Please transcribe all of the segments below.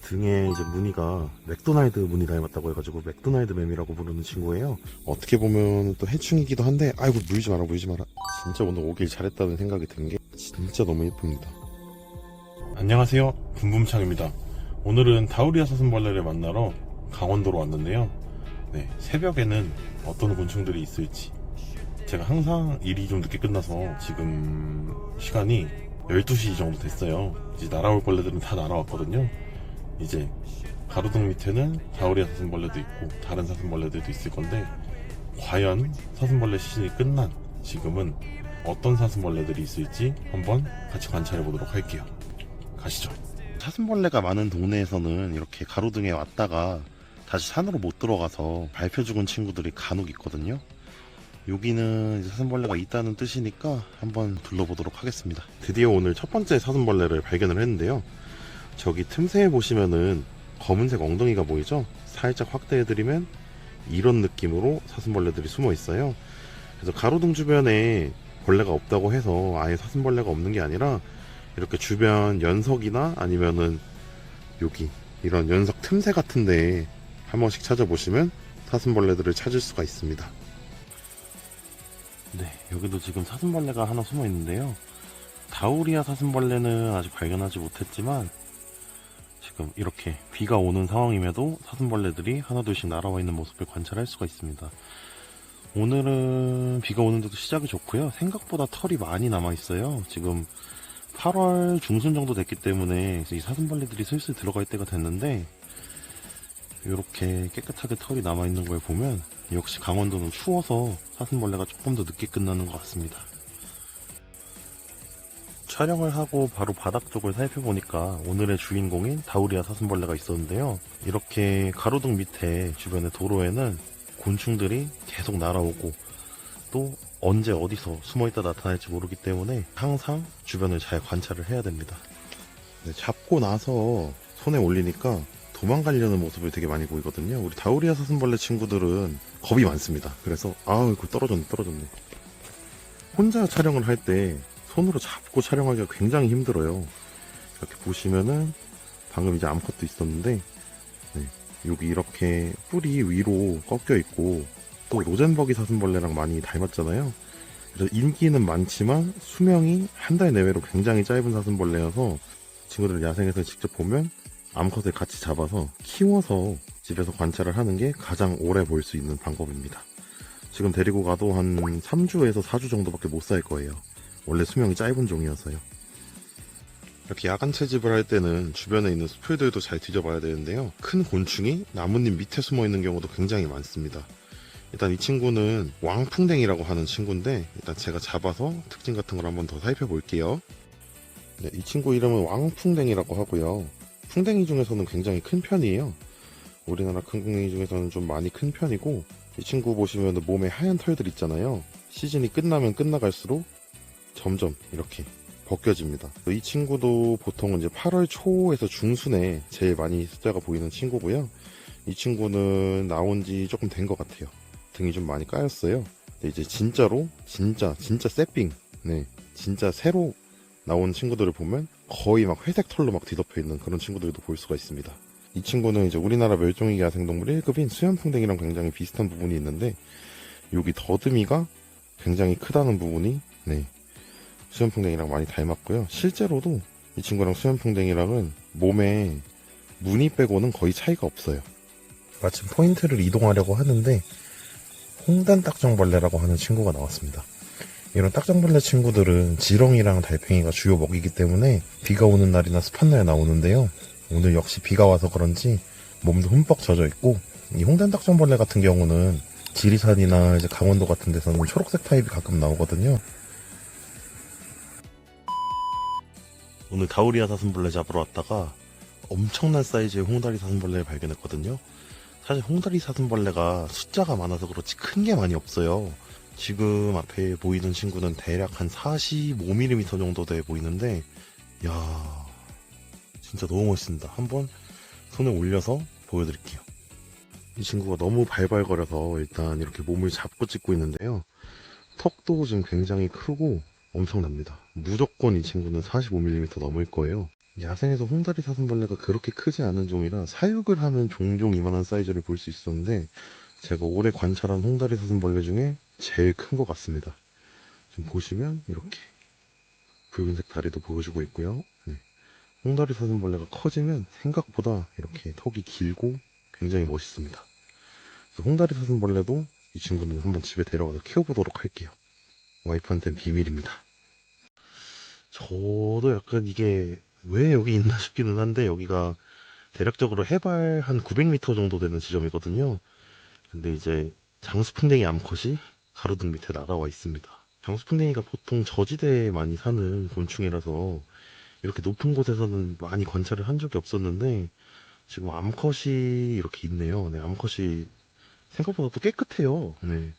등에 이제 무늬가 맥도날드 무늬 닮았다고 해가지고 맥도날드 뱀이라고 부르는 친구예요. 어떻게 보면 또 해충이기도 한데, 아이고 물지 마라 물지 마라. 진짜 오늘 오길 잘했다는 생각이 든 게 진짜 너무 예쁩니다. 안녕하세요, 붐붐창입니다. 오늘은 다우리아 사슴벌레를 만나러 강원도로 왔는데요. 네, 새벽에는 어떤 곤충들이 있을지. 제가 항상 일이 좀 늦게 끝나서 지금 시간이 12시 정도 됐어요. 이제 날아올 벌레들은 다 날아왔거든요. 이제 가로등 밑에는 다우리아 사슴벌레도 있고 다른 사슴벌레들도 있을 건데, 과연 사슴벌레 시즌이 끝난 지금은 어떤 사슴벌레들이 있을지 한번 같이 관찰해 보도록 할게요. 가시죠. 사슴벌레가 많은 동네에서는 이렇게 가로등에 왔다가 다시 산으로 못 들어가서 밟혀 죽은 친구들이 간혹 있거든요. 여기는 이제 사슴벌레가 있다는 뜻이니까 한번 둘러보도록 하겠습니다. 드디어 오늘 첫 번째 사슴벌레를 발견을 했는데요. 저기 틈새에 보시면은 검은색 엉덩이가 보이죠? 살짝 확대해드리면 이런 느낌으로 사슴벌레들이 숨어 있어요. 그래서 가로등 주변에 벌레가 없다고 해서 아예 사슴벌레가 없는 게 아니라, 이렇게 주변 연석이나 아니면은 여기 이런 연석 틈새 같은데 한 번씩 찾아보시면 사슴벌레들을 찾을 수가 있습니다. 네, 여기도 지금 사슴벌레가 하나 숨어 있는데요. 다우리아 사슴벌레는 아직 발견하지 못했지만, 지금 이렇게 비가 오는 상황임에도 사슴벌레들이 하나둘씩 날아와 있는 모습을 관찰할 수가 있습니다. 오늘은 비가 오는데도 시작이 좋고요. 생각보다 털이 많이 남아 있어요. 지금 8월 중순 정도 됐기 때문에 이 사슴벌레들이 슬슬 들어갈 때가 됐는데, 이렇게 깨끗하게 털이 남아 있는 걸 보면 역시 강원도는 추워서 사슴벌레가 조금 더 늦게 끝나는 것 같습니다. 촬영을 하고 바로 바닥 쪽을 살펴보니까 오늘의 주인공인 다우리아 사슴벌레가 있었는데요. 이렇게 가로등 밑에 주변의 도로에는 곤충들이 계속 날아오고, 또 언제 어디서 숨어있다 나타날지 모르기 때문에 항상 주변을 잘 관찰을 해야 됩니다. 네, 잡고 나서 손에 올리니까 도망가려는 모습을 되게 많이 보이거든요. 우리 다우리아 사슴벌레 친구들은 겁이 많습니다. 그래서 이거 떨어졌네. 혼자 촬영을 할 때 손으로 잡고 촬영하기가 굉장히 힘들어요. 이렇게 보시면은 방금 이제 암컷도 있었는데, 네, 여기 이렇게 뿔이 위로 꺾여 있고, 또 로젠버기 사슴벌레랑 많이 닮았잖아요. 그래서 인기는 많지만 수명이 한 달 내외로 굉장히 짧은 사슴벌레여서 친구들 야생에서 직접 보면 암컷을 같이 잡아서 키워서 집에서 관찰을 하는 게 가장 오래 볼 수 있는 방법입니다. 지금 데리고 가도 한 3주에서 4주 정도밖에 못 살 거예요. 원래 수명이 짧은 종이어서요. 이렇게 야간 채집을 할 때는 주변에 있는 숲들도 잘 뒤져봐야 되는데요. 큰 곤충이 나뭇잎 밑에 숨어 있는 경우도 굉장히 많습니다. 일단 이 친구는 왕풍뎅이라고 하는 친구인데, 일단 제가 잡아서 특징 같은 걸 한번 더 살펴볼게요. 네, 이 친구 이름은 왕풍뎅이라고 하고요. 풍뎅이 중에서는 굉장히 큰 편이에요. 우리나라 큰 풍뎅이 중에서는 좀 많이 큰 편이고, 이 친구 보시면 몸에 하얀 털들 있잖아요. 시즌이 끝나면 끝나갈수록 점점 이렇게 벗겨집니다. 이 친구도 보통은 이제 8월 초에서 중순에 제일 많이 숫자가 보이는 친구고요. 이 친구는 나온 지 조금 된 것 같아요. 등이 좀 많이 까였어요. 근데 이제 진짜로 진짜 새삥, 네, 진짜 새로 나온 친구들을 보면 거의 막 회색 털로 막 뒤덮여 있는 그런 친구들도 볼 수가 있습니다. 이 친구는 이제 우리나라 멸종위기 야생동물 1급인 수염풍뎅이랑 굉장히 비슷한 부분이 있는데, 여기 더듬이가 굉장히 크다는 부분이, 네, 수염풍뎅이랑 많이 닮았고요. 실제로도 이 친구랑 수염풍뎅이랑은 몸에 무늬 빼고는 거의 차이가 없어요. 마침 포인트를 이동하려고 하는데 홍단 딱정벌레라고 하는 친구가 나왔습니다. 이런 딱정벌레 친구들은 지렁이랑 달팽이가 주요 먹이기 때문에 비가 오는 날이나 습한 날 나오는데요. 오늘 역시 비가 와서 그런지 몸도 흠뻑 젖어 있고, 이 홍단 딱정벌레 같은 경우는 지리산이나 이제 강원도 같은 데서는 초록색 타입이 가끔 나오거든요. 오늘 다우리아 사슴벌레 잡으러 왔다가 엄청난 사이즈의 홍다리 사슴벌레를 발견했거든요. 사실 홍다리 사슴벌레가 숫자가 많아서 그렇지 큰 게 많이 없어요. 지금 앞에 보이는 친구는 대략 한 45mm 정도 돼 보이는데, 야, 진짜 너무 멋있습니다. 한번 손에 올려서 보여드릴게요. 이 친구가 너무 발발거려서 일단 이렇게 몸을 잡고 찍고 있는데요. 턱도 지금 굉장히 크고 엄청납니다. 무조건 이 친구는 45mm 넘을 거예요. 야생에서 홍다리 사슴벌레가 그렇게 크지 않은 종이라 사육을 하면 종종 이만한 사이즈를 볼 수 있었는데, 제가 올해 관찰한 홍다리 사슴벌레 중에 제일 큰 것 같습니다. 지금 보시면 이렇게 붉은색 다리도 보여주고 있고요. 네. 홍다리 사슴벌레가 커지면 생각보다 이렇게 턱이 길고 굉장히 멋있습니다. 그래서 홍다리 사슴벌레도 이 친구는 한번 집에 데려가서 키워보도록 할게요. 와이프한테는 비밀입니다. 저도 약간 이게 왜 여기 있나 싶기는 한데, 여기가 대략적으로 해발 한 900m 정도 되는 지점이거든요. 근데 이제 장수풍뎅이 암컷이 가로등 밑에 날아와 있습니다. 장수풍뎅이가 보통 저지대에 많이 사는 곤충이라서 이렇게 높은 곳에서는 많이 관찰을 한 적이 없었는데, 지금 암컷이 이렇게 있네요. 네, 암컷이 생각보다 또 깨끗해요. 네,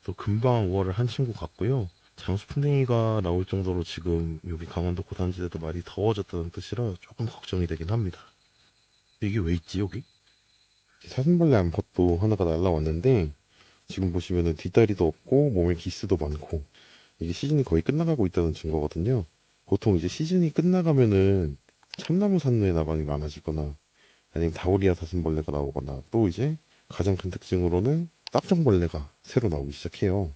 또 금방 우월을 한 친구 같고요. 장수풍뎅이가 나올 정도로 지금 여기 강원도 고산지대도 많이 더워졌다는 뜻이라 조금 걱정이 되긴 합니다. 이게 왜 있지 여기? 사슴벌레 암컷도 하나가 날라왔는데, 지금 보시면은 뒷다리도 없고 몸에 기스도 많고, 이게 시즌이 거의 끝나가고 있다는 증거거든요. 보통 이제 시즌이 끝나가면은 참나무 산루의 나방이 많아지거나 아니면 다오리아 사슴벌레가 나오거나, 또 이제 가장 큰 특징으로는 딱정벌레가 새로 나오기 시작해요.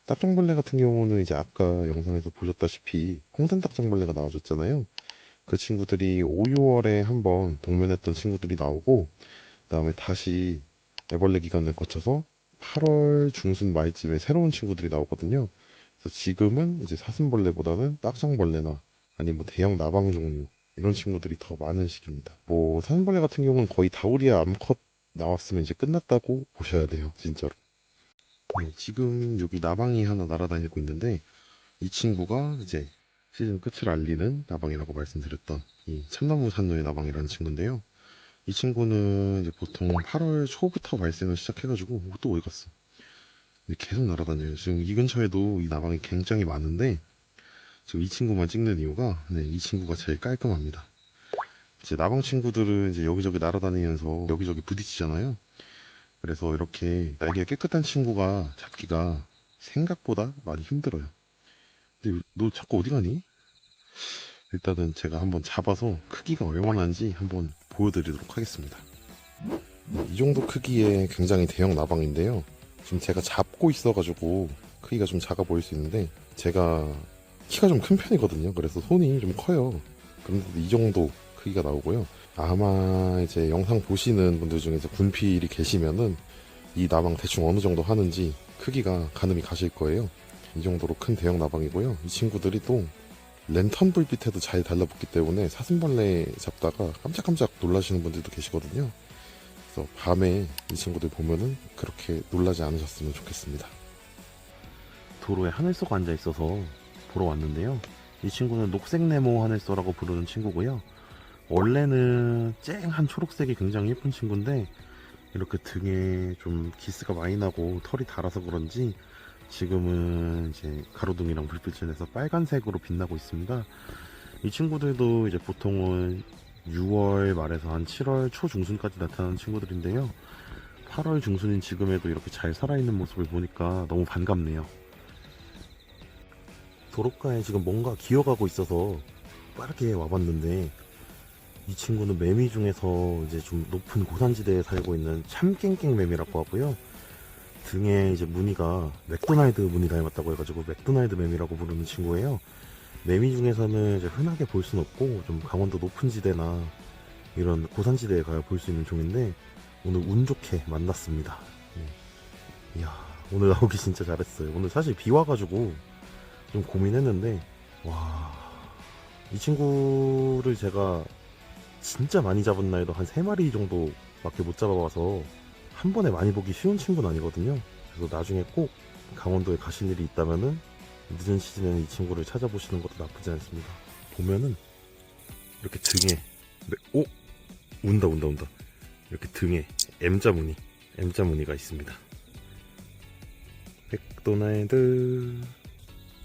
딱정벌레 같은 경우는 이제 아까 영상에서 보셨다시피 홍산 딱정벌레가 나와줬잖아요. 그 친구들이 5, 6월에 한번 동면했던 친구들이 나오고, 그다음에 다시 애벌레 기간을 거쳐서 8월 중순 말쯤에 새로운 친구들이 나오거든요. 그래서 지금은 이제 사슴벌레보다는 딱정벌레나 아니면 뭐 대형 나방 종류 이런 친구들이 더 많은 시기입니다. 뭐 사슴벌레 같은 경우는 거의 다우리아 암컷 나왔으면 이제 끝났다고 보셔야 돼요, 진짜로. 네, 지금 여기 나방이 하나 날아다니고 있는데, 이 친구가 이제 시즌 끝을 알리는 나방이라고 말씀드렸던 이 참나무 산노의 나방이라는 친구인데요. 이 친구는 이제 보통 8월 초부터 발생을 시작해가지고, 또 어디 갔어? 근데 계속 날아다녀요. 지금 이 근처에도 이 나방이 굉장히 많은데, 지금 이 친구만 찍는 이유가, 네, 이 친구가 제일 깔끔합니다. 이제 나방 친구들은 이제 여기저기 날아다니면서 여기저기 부딪히잖아요. 그래서 이렇게 날개가 깨끗한 친구가 잡기가 생각보다 많이 힘들어요. 근데 너 자꾸 어디 가니? 일단은 제가 한번 잡아서 크기가 얼마나인지 한번 보여드리도록 하겠습니다. 이 정도 크기의 굉장히 대형 나방인데요. 지금 제가 잡고 있어가지고 크기가 좀 작아 보일 수 있는데, 제가 키가 좀 큰 편이거든요. 그래서 손이 좀 커요. 그런데도 이 정도 크기가 나오고요. 아마 이제 영상 보시는 분들 중에서 군필이 계시면은 이 나방 대충 어느 정도 하는지 크기가 가늠이 가실 거예요. 이 정도로 큰 대형 나방이고요. 이 친구들이 또 랜턴 불빛에도 잘 달라붙기 때문에 사슴벌레 잡다가 깜짝깜짝 놀라시는 분들도 계시거든요. 그래서 밤에 이 친구들 보면은 그렇게 놀라지 않으셨으면 좋겠습니다. 도로에 하늘소가 앉아 있어서 보러 왔는데요. 이 친구는 녹색 네모 하늘소라고 부르는 친구고요. 원래는 쨍한 초록색이 굉장히 예쁜 친구인데, 이렇게 등에 좀 기스가 많이 나고 털이 달아서 그런지 지금은 이제 가로등이랑 불빛을 내서 빨간색으로 빛나고 있습니다. 이 친구들도 이제 보통은 6월 말에서 한 7월 초중순까지 나타나는 친구들인데요. 8월 중순인 지금에도 이렇게 잘 살아있는 모습을 보니까 너무 반갑네요. 도로가에 지금 뭔가 기어가고 있어서 빠르게 와봤는데, 이 친구는 매미 중에서 이제 좀 높은 고산지대에 살고 있는 참깽깽 매미라고 하고요. 등에 이제 무늬가 맥도날드 무늬 닮았다고 해가지고 맥도날드 매미라고 부르는 친구예요. 매미 중에서는 이제 흔하게 볼 수는 없고, 좀 강원도 높은 지대나 이런 고산지대에 가야 볼 수 있는 종인데, 오늘 운 좋게 만났습니다. 이야, 오늘 나오기 진짜 잘했어요. 오늘 사실 비 와가지고 좀 고민했는데, 와, 이 친구를 제가 진짜 많이 잡은 날도 한 3마리 정도밖에 못 잡아봐서 한 번에 많이 보기 쉬운 친구는 아니거든요. 그래서 나중에 꼭 강원도에 가실 일이 있다면은 늦은 시즌에는 이 친구를 찾아보시는 것도 나쁘지 않습니다. 보면은 이렇게 등에, 오! 운다. 이렇게 등에 M자 무늬가 있습니다. 맥도날드.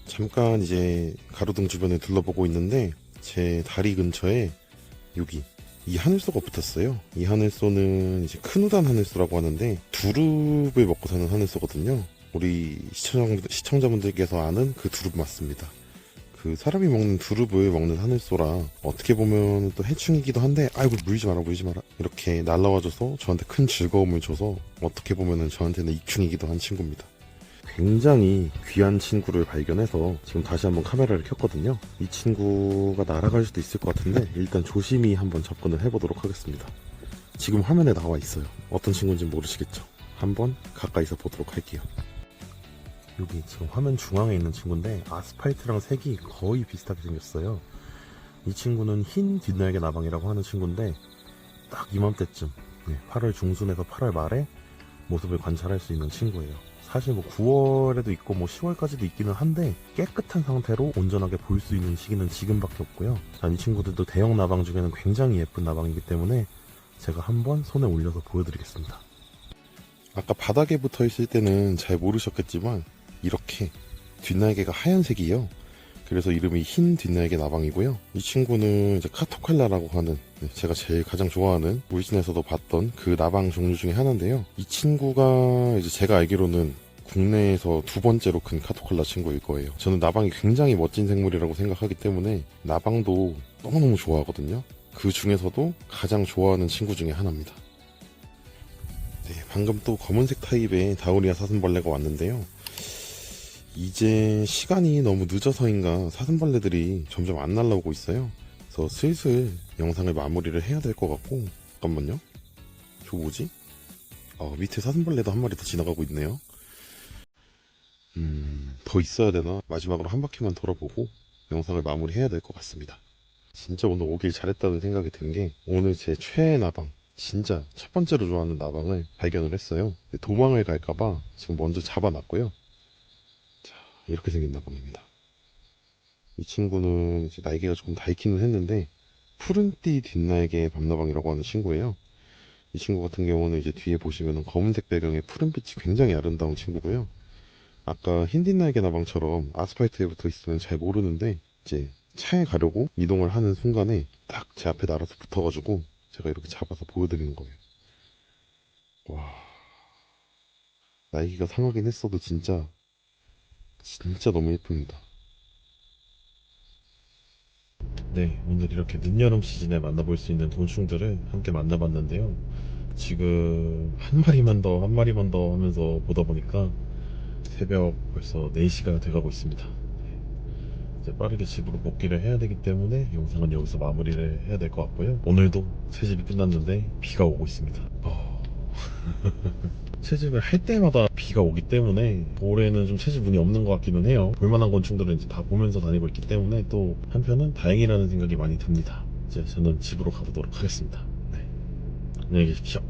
잠깐 이제 가로등 주변을 둘러보고 있는데, 제 다리 근처에 여기 이 하늘소가 붙었어요. 이 하늘소는 이제 큰우단 하늘소라고 하는데, 두릅을 먹고 사는 하늘소거든요. 우리 시청자분들께서 아는 그 두릅 맞습니다. 그 사람이 먹는 두릅을 먹는 하늘소라 어떻게 보면 또 해충이기도 한데 아이고 물지 마라 물지 마라 이렇게 날라와줘서 저한테 큰 즐거움을 줘서 어떻게 보면은 저한테는 익충이기도 한 친구입니다. 굉장히 귀한 친구를 발견해서 지금 다시 한번 카메라를 켰거든요. 이 친구가 날아갈 수도 있을 것 같은데 일단 조심히 한번 접근을 해보도록 하겠습니다. 지금 화면에 나와 있어요. 어떤 친구인지 모르시겠죠? 한번 가까이서 보도록 할게요. 여기 지금 화면 중앙에 있는 친구인데 아스팔트랑 색이 거의 비슷하게 생겼어요. 이 친구는 흰 뒷날개 나방이라고 하는 친구인데 딱 이맘때쯤 8월 중순에서 8월 말에 모습을 관찰할 수 있는 친구예요. 사실 뭐 9월에도 있고 뭐 10월까지도 있기는 한데 깨끗한 상태로 온전하게 볼 수 있는 시기는 지금밖에 없고요. 이 친구들도 대형 나방 중에는 굉장히 예쁜 나방이기 때문에 제가 한번 손에 올려서 보여드리겠습니다. 아까 바닥에 붙어 있을 때는 잘 모르셨겠지만 이렇게 뒷날개가 하얀색이에요. 그래서 이름이 흰 뒷날개 나방이고요. 이 친구는 이제 카토칼라라고 하는 제가 제일 가장 좋아하는 울진에서도 봤던 그 나방 종류 중에 하나인데요. 이 친구가 이제 제가 알기로는 국내에서 두 번째로 큰 카토칼라 친구일 거예요. 저는 나방이 굉장히 멋진 생물이라고 생각하기 때문에 나방도 너무너무 좋아하거든요. 그 중에서도 가장 좋아하는 친구 중에 하나입니다. 네, 방금 또 검은색 타입의 다우리아 사슴벌레가 왔는데요. 이제 시간이 너무 늦어서인가 사슴벌레들이 점점 안 날라오고 있어요. 그래서 슬슬 영상을 마무리를 해야 될 것 같고 잠깐만요. 저 뭐지? 밑에 사슴벌레도 한 마리 더 지나가고 있네요. 더 있어야 되나? 마지막으로 한 바퀴만 돌아보고 영상을 마무리해야 될 것 같습니다. 진짜 오늘 오길 잘했다는 생각이 든 게 오늘 제 최애 나방 진짜 첫 번째로 좋아하는 나방을 발견을 했어요. 도망을 갈까봐 지금 먼저 잡아놨고요. 이렇게 생긴 나방입니다. 이 친구는 이제 날개가 조금 닳기는 했는데 푸른띠 뒷날개 밤나방이라고 하는 친구예요. 이 친구 같은 경우는 이제 뒤에 보시면 검은색 배경에 푸른빛이 굉장히 아름다운 친구고요. 아까 흰 뒷날개 나방처럼 아스팔트에 붙어 있으면 잘 모르는데 이제 차에 가려고 이동을 하는 순간에 딱 제 앞에 날아서 붙어가지고 제가 이렇게 잡아서 보여드리는 거예요. 와, 날개가 상하긴 했어도 진짜 너무 예쁩니다. 네, 오늘 이렇게 늦여름 시즌에 만나볼 수 있는 곤충들을 함께 만나봤는데요. 지금 한 마리만 더, 한 마리만 더 하면서 보다 보니까 새벽 벌써 4시가 돼가고 있습니다. 이제 빠르게 집으로 복귀를 해야 되기 때문에 영상은 여기서 마무리를 해야 될 것 같고요. 오늘도 채집이 끝났는데 비가 오고 있습니다. 채집을 할 때마다 비가 오기 때문에 올해는 좀 채집 운이 없는 것 같기는 해요. 볼만한 곤충들은 이제 다 보면서 다니고 있기 때문에 또 한편은 다행이라는 생각이 많이 듭니다. 이제 저는 집으로 가보도록 하겠습니다. 네. 안녕히 계십시오.